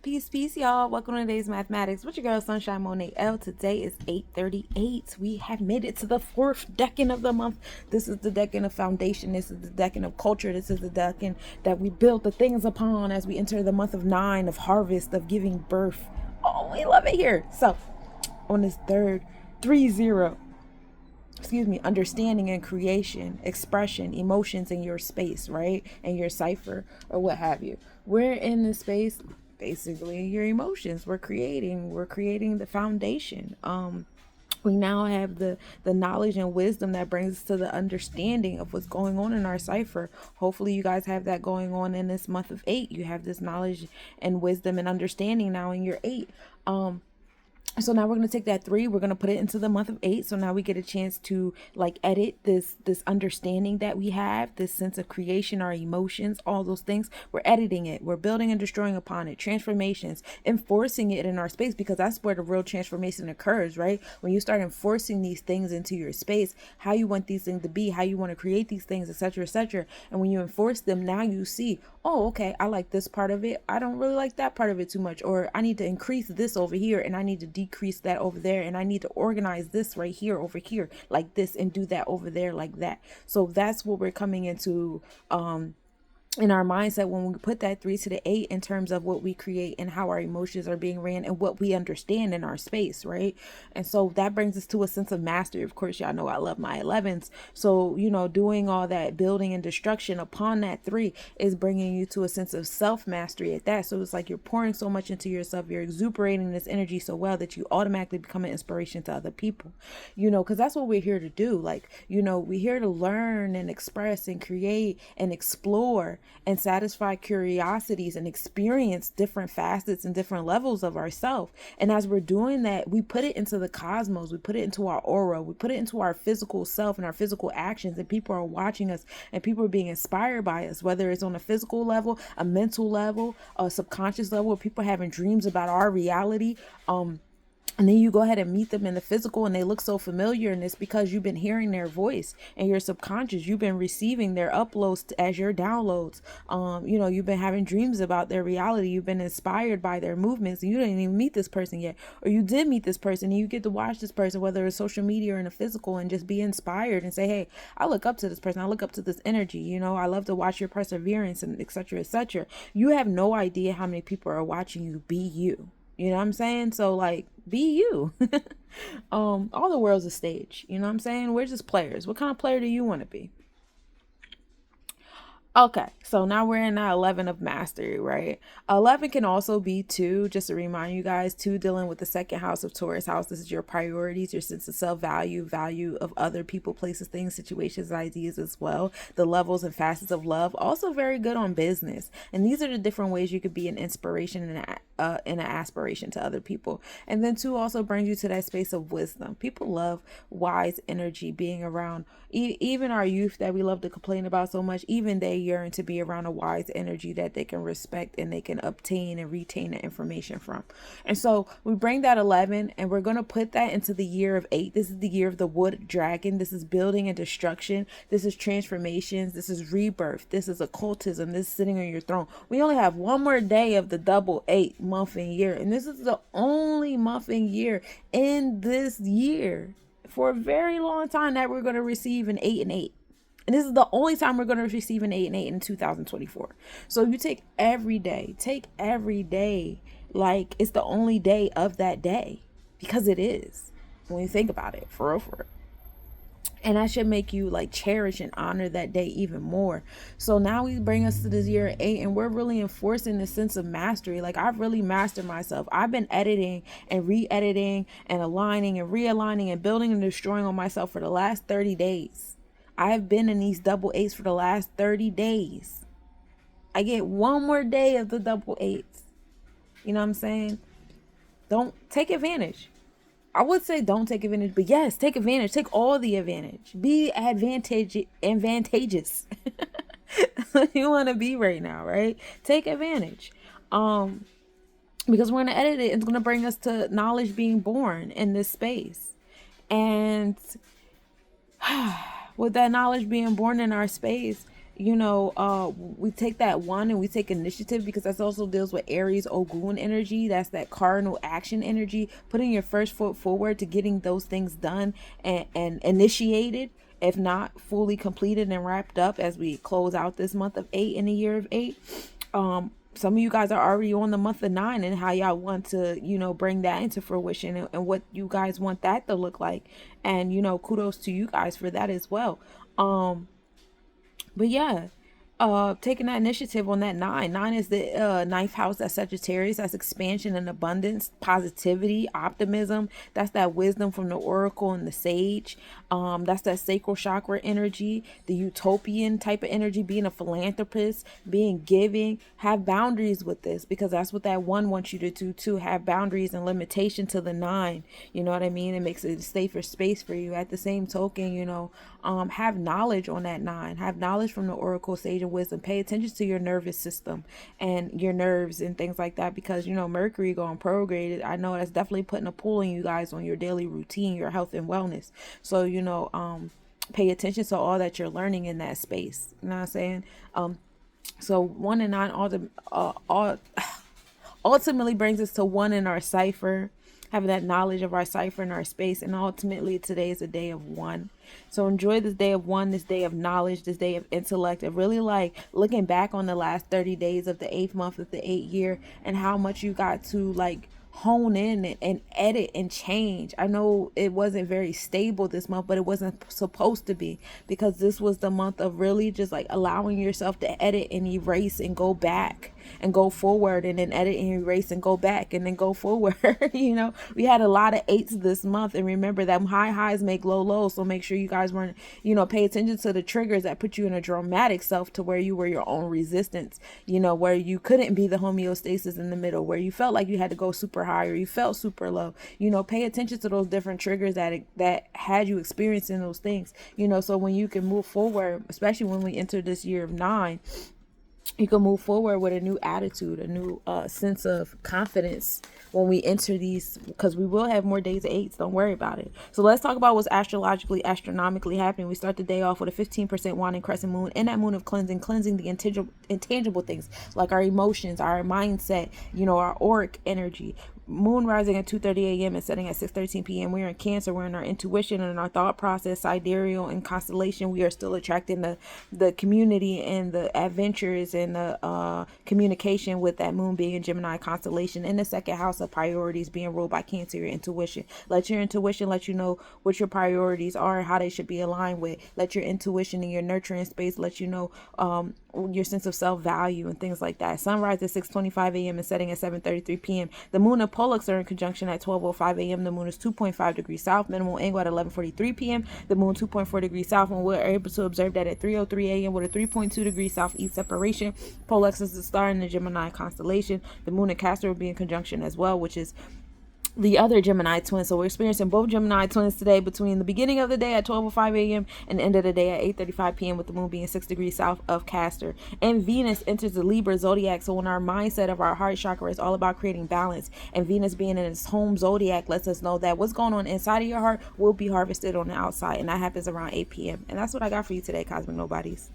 Peace, y'all. Welcome to today's mathematics with your girl Sunshine Monet L. Today is 8:38. We have made it to the fourth decan of the month. This is the decan of foundation. This is the decan of culture. This is the decan that we build the things upon as we enter the month of 9, of harvest, of giving birth. Oh, we love it here. So, on this third 3-0, understanding and creation, expression, emotions in your space, right? And your cipher or what have you. We're in this space, basically your emotions. We're creating the foundation. We now have the knowledge and wisdom that brings us to the understanding of what's going on in our cipher. Hopefully you guys have that going on in this month of 8. You have this knowledge and wisdom and understanding now in your 8. So now we're going to take that 3, we're going to put it into the month of 8. So now we get a chance to like edit this understanding that we have, this sense of creation, our emotions, all those things. We're editing it. We're building and destroying upon it, transformations, enforcing it in our space, because that's where the real transformation occurs, right? When you start enforcing these things into your space, how you want these things to be, how you want to create these things, etc., etc. And when you enforce them, now you see, oh, okay, I like this part of it. I don't really like that part of it too much. Or I need to increase this over here and I need to decrease that over there. And I need to organize this right here over here like this and do that over there like that. So that's what we're coming into in our mindset when we put that 3 to the 8 in terms of what we create and how our emotions are being ran and what we understand in our space, right? And so that brings us to a sense of mastery. Of course, y'all know I love my 11s. So, doing all that building and destruction upon that 3 is bringing you to a sense of self-mastery at that. So it's like you're pouring so much into yourself. You're exuberating this energy so well that you automatically become an inspiration to other people, because that's what we're here to do. Like, we're here to learn and express and create and explore and satisfy curiosities and experience different facets and different levels of ourselves. And as we're doing that, we put it into the cosmos, we put it into our aura, we put it into our physical self and our physical actions, and people are watching us and people are being inspired by us, whether it's on a physical level, a mental level, a subconscious level, where people are having dreams about our reality. And then you go ahead and meet them in the physical and they look so familiar, and it's because you've been hearing their voice and your subconscious, you've been receiving their uploads as your downloads. You've been having dreams about their reality. You've been inspired by their movements, and you didn't even meet this person yet, or you did meet this person and you get to watch this person, whether it's social media or in a physical, and just be inspired and say, hey, I look up to this person. I look up to this energy. I love to watch your perseverance and etc., etc. You have no idea how many people are watching you be you. You know what I'm saying? So like, be you. All the world's a stage. You know what I'm saying? We're just players. What kind of player do you want to be? Okay, so now we're in that 11 of mastery, right? 11 can also be 2, just to remind you guys, 2 dealing with the second house of Taurus house. This is your priorities, your sense of self-value, value of other people, places, things, situations, ideas as well. The levels and facets of love, also very good on business. And these are the different ways you could be an inspiration and an aspiration to other people. And then 2 also brings you to that space of wisdom. People love wise energy, being around even our youth that we love to complain about so much. Even they yearn to be around a wise energy that they can respect and they can obtain and retain the information from. And so we bring that 11 and we're going to put that into the year of 8. This is the year of the wood dragon. This is building and destruction. This is transformations. This is rebirth. This is occultism. This is sitting on your throne. We only have one more day of the double 8 month and year, and this is the only month and year in this year for a very long time that we're going to receive an 8 and 8. And this is the only time we're going to receive an 8 and 8 in 2024. So you take every day like it's the only day of that day, because it is, when you think about it, for real. And that should make you like cherish and honor that day even more. So now we bring us to this year 8, and we're really enforcing the sense of mastery. Like, I've really mastered myself. I've been editing and re-editing and aligning and realigning and building and destroying on myself for the last 30 days. I have been in these double 8s for the last 30 days. I get one more day of the double 8s. You know what I'm saying? Don't take advantage. I would say don't take advantage, but yes, take advantage. Take all the advantage. Be advantageous. That's what you want to be right now, right? Take advantage. Because we're going to edit it. It's going to bring us to knowledge being born in this space. And with that knowledge being born in our space, we take that one and we take initiative, because that's also deals with Aries Ogun energy. That's that cardinal action energy, putting your first foot forward to getting those things done and initiated, if not fully completed and wrapped up, as we close out this month of 8 in the year of 8. Some of you guys are already on the month of 9, and how y'all want to, bring that into fruition, and what you guys want that to look like. And, kudos to you guys for that as well. But yeah, taking that initiative on that 9 is the ninth house. That's Sagittarius. That's expansion and abundance, positivity, optimism. That's that wisdom from the oracle and the sage. That's that sacral chakra energy, the utopian type of energy, being a philanthropist, being giving. Have boundaries with this, because that's what that 1 wants you to do too. Have boundaries and limitation to the 9. You know what I mean? It makes it a safer space for you. At the same token, have knowledge on that 9. Have knowledge from the oracle, sage, and wisdom. Pay attention to your nervous system and your nerves and things like that, because Mercury going prograde. I know that's definitely putting a pull on you guys on your daily routine, your health and wellness. So pay attention to all that you're learning in that space. You know what I'm saying? So 1 and 9 ultimately brings us to 1 in our cipher, having that knowledge of our cipher and our space. And ultimately today is a day of 1. So enjoy this day of 1, this day of knowledge, this day of intellect, and really like looking back on the last 30 days of the 8th month of the 8th year, and how much you got to like hone in and edit and change. I know it wasn't very stable this month, but it wasn't supposed to be, because this was the month of really just like allowing yourself to edit and erase and go back and go forward, and then edit and erase and go back and then go forward. We had a lot of 8s this month, and remember that high highs make low lows. So make sure you guys weren't, pay attention to the triggers that put you in a dramatic self, to where you were your own resistance, where you couldn't be the homeostasis in the middle, where you felt like you had to go super high or you felt super low. Pay attention to those different triggers that had you experiencing those things, so when you can move forward, especially when we enter this year of 9, you can move forward with a new attitude, a new sense of confidence when we enter these, because we will have more days of 8s. Don't worry about it. So let's talk about what's astronomically happening. We start the day off with a 15% wanding crescent moon, and that moon of cleansing the intangible things, like our emotions, our mindset, our auric energy. Moon rising at 2:30 a.m. and setting at 6:13 p.m. We're in Cancer. We're in our intuition and our thought process, sidereal and constellation. We are still attracting the community and the adventures and the communication, with that moon being in Gemini constellation, in the second house of priorities, being ruled by Cancer. Your intuition. Let your intuition let you know what your priorities are and how they should be aligned with. Let your intuition and your nurturing space let you know your sense of self-value and things like that. Sunrise at 6:25 a.m. and setting at 7:33 p.m. The moon and Pollux are in conjunction at 12:05 a.m. The moon is 2.5 degrees south. Minimal angle at 11:43 p.m. The moon 2.4 degrees south, and we're able to observe that at 3:03 a.m. with a 3.2 degrees southeast separation. Pollux is the star in the Gemini constellation. The moon and Castor will be in conjunction as well, which is the other Gemini twin. So we're experiencing both Gemini twins today, between the beginning of the day at 12:05 a.m. and the end of the day at 8:35 p.m. with the moon being 6 degrees south of Castor. And Venus enters the Libra Zodiac. So when our mindset of our heart chakra is all about creating balance, and Venus being in its home zodiac lets us know that what's going on inside of your heart will be harvested on the outside, and that happens around 8 p.m. And that's what I got for you today, Cosmic Nobodies.